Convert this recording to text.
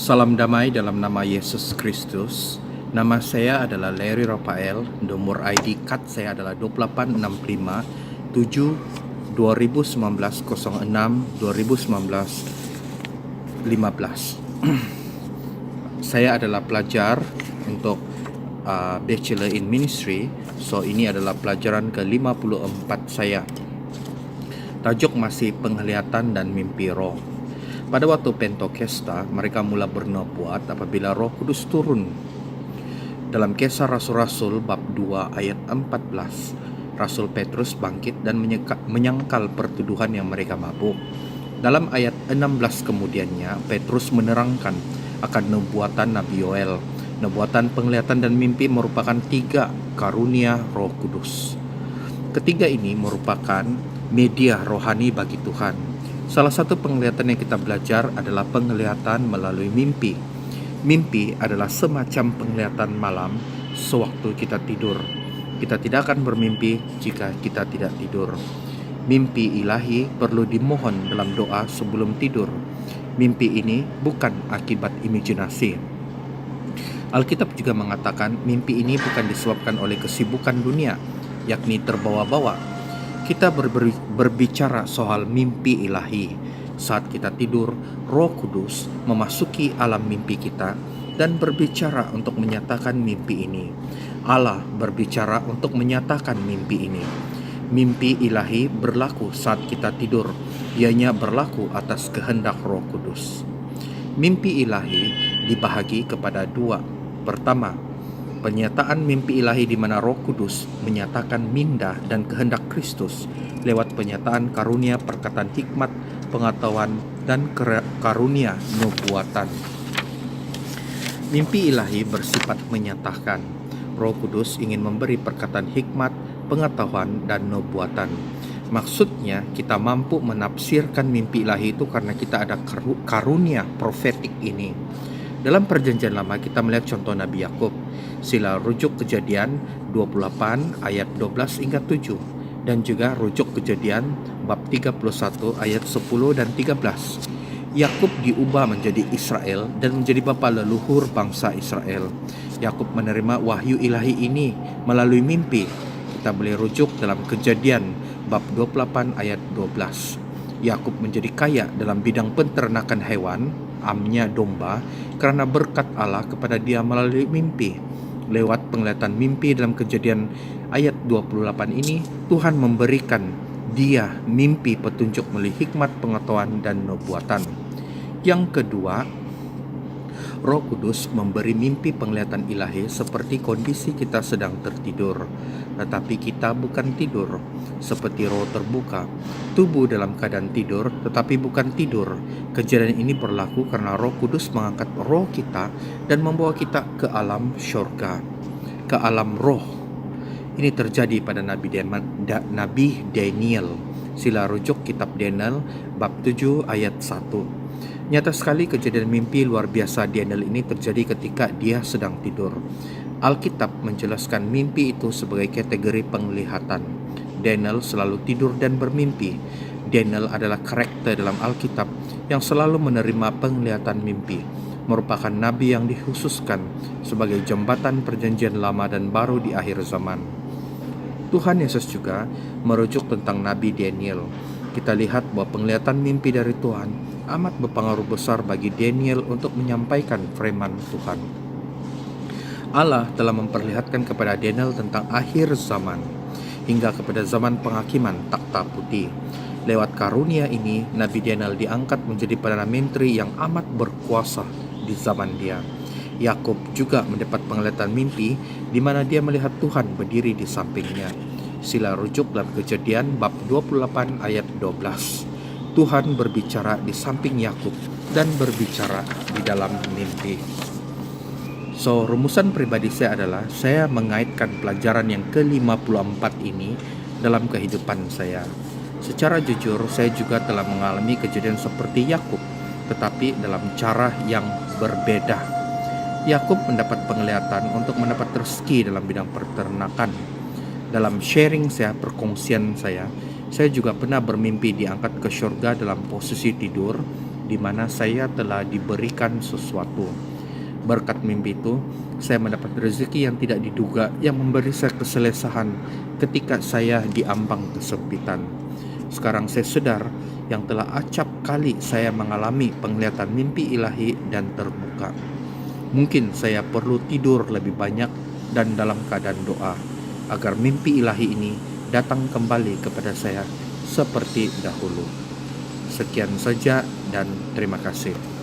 Salam damai dalam nama Yesus Kristus. Nama saya adalah Larry Rafael. Nomor ID CAT saya adalah 2865 7 2019 06 2019 15. Saya adalah pelajar untuk Bachelor in Ministry. So ini adalah pelajaran ke-54 saya. Tajuk masih penglihatan dan mimpi roh. Pada waktu Pentakosta, mereka mula bernubuat apabila Roh Kudus turun. Dalam Kisah Rasul-Rasul bab 2 ayat 14, Rasul Petrus bangkit dan menyangkal pertuduhan yang mereka mabuk. Dalam ayat 16 kemudiannya, Petrus menerangkan akan nubuatan Nabi Yoel. Nubuatan, penglihatan, dan mimpi merupakan 3 karunia Roh Kudus. Ketiga ini merupakan media rohani bagi Tuhan. Salah satu penglihatan yang kita belajar adalah penglihatan melalui mimpi. Mimpi adalah semacam penglihatan malam sewaktu kita tidur. Kita tidak akan bermimpi jika kita tidak tidur. Mimpi ilahi perlu dimohon dalam doa sebelum tidur. Mimpi ini bukan akibat imajinasi. Alkitab juga mengatakan mimpi ini bukan disebabkan oleh kesibukan dunia, yakni terbawa-bawa. Kita berbicara soal mimpi ilahi. Saat kita tidur, Roh Kudus memasuki alam mimpi kita dan berbicara untuk menyatakan mimpi ini. Allah berbicara untuk menyatakan mimpi ini. Mimpi ilahi berlaku saat kita tidur. Ianya berlaku atas kehendak Roh Kudus. Mimpi ilahi dibahagi kepada 2. Pertama, penyataan mimpi ilahi di mana Roh Kudus menyatakan minda dan kehendak Kristus lewat penyataan karunia perkataan hikmat, pengetahuan, dan karunia nubuatan. Mimpi ilahi bersifat menyatakan. Roh Kudus ingin memberi perkataan hikmat, pengetahuan, dan nubuatan. Maksudnya kita mampu menafsirkan mimpi ilahi itu karena kita ada karunia profetik ini. Dalam perjanjian lama kita melihat contoh Nabi Yakub. Sila rujuk Kejadian 28 ayat 12 hingga 7 dan juga rujuk Kejadian bab 31 ayat 10 dan 13. Yakub diubah menjadi Israel dan menjadi bapa leluhur bangsa Israel. Yakub menerima wahyu ilahi ini melalui mimpi. Kita boleh rujuk dalam Kejadian bab 28 ayat 12. Yakub menjadi kaya dalam bidang peternakan hewan, amnya domba, karena berkat Allah kepada dia melalui mimpi. Lewat penglihatan mimpi dalam Kejadian ayat 28 ini, Tuhan memberikan dia mimpi petunjuk melalui hikmat, pengetahuan, dan nubuatan. Yang kedua, Roh Kudus memberi mimpi penglihatan ilahi seperti kondisi kita sedang tertidur, tetapi kita bukan tidur. Seperti roh terbuka, tubuh dalam keadaan tidur, tetapi bukan tidur. Kejadian ini berlaku karena Roh Kudus mengangkat roh kita dan membawa kita ke alam syurga, ke alam roh. Ini terjadi pada Nabi Daniel. Sila rujuk kitab Daniel bab 7 ayat 1. Nyata sekali kejadian mimpi luar biasa Daniel ini terjadi ketika dia sedang tidur. Alkitab menjelaskan mimpi itu sebagai kategori penglihatan. Daniel selalu tidur dan bermimpi. Daniel adalah karakter dalam Alkitab yang selalu menerima penglihatan mimpi. Merupakan nabi yang dikhususkan sebagai jembatan perjanjian lama dan baru di akhir zaman. Tuhan Yesus juga merujuk tentang Nabi Daniel. Kita lihat bahwa penglihatan mimpi dari Tuhan amat berpengaruh besar bagi Daniel untuk menyampaikan firman Tuhan. Allah telah memperlihatkan kepada Daniel tentang akhir zaman hingga kepada zaman penghakiman takhta putih. Lewat karunia ini, Nabi Daniel diangkat menjadi perdana menteri yang amat berkuasa di zaman dia. Yakub juga mendapat penglihatan mimpi di mana dia melihat Tuhan berdiri di sampingnya. Sila rujuk dalam Kejadian bab 28 ayat 12. Tuhan berbicara di samping Yakub dan berbicara di dalam mimpi. So, rumusan pribadi saya adalah saya mengaitkan pelajaran yang ke-54 ini dalam kehidupan saya. Secara jujur, saya juga telah mengalami kejadian seperti Yakub, tetapi dalam cara yang berbeda. Yakub mendapat penglihatan untuk mendapat rezeki dalam bidang peternakan. Dalam sharing saya, perkongsian saya juga pernah bermimpi diangkat ke surga dalam posisi tidur di di mana saya telah diberikan sesuatu. Berkat mimpi itu, saya mendapat rezeki yang tidak diduga yang memberi saya keselesahan ketika saya diambang kesempitan. Sekarang saya sadar yang telah acap kali saya mengalami penglihatan mimpi ilahi dan terbuka. Mungkin saya perlu tidur lebih banyak dan dalam keadaan doa agar mimpi ilahi ini datang kembali kepada saya seperti dahulu. Sekian saja dan terima kasih.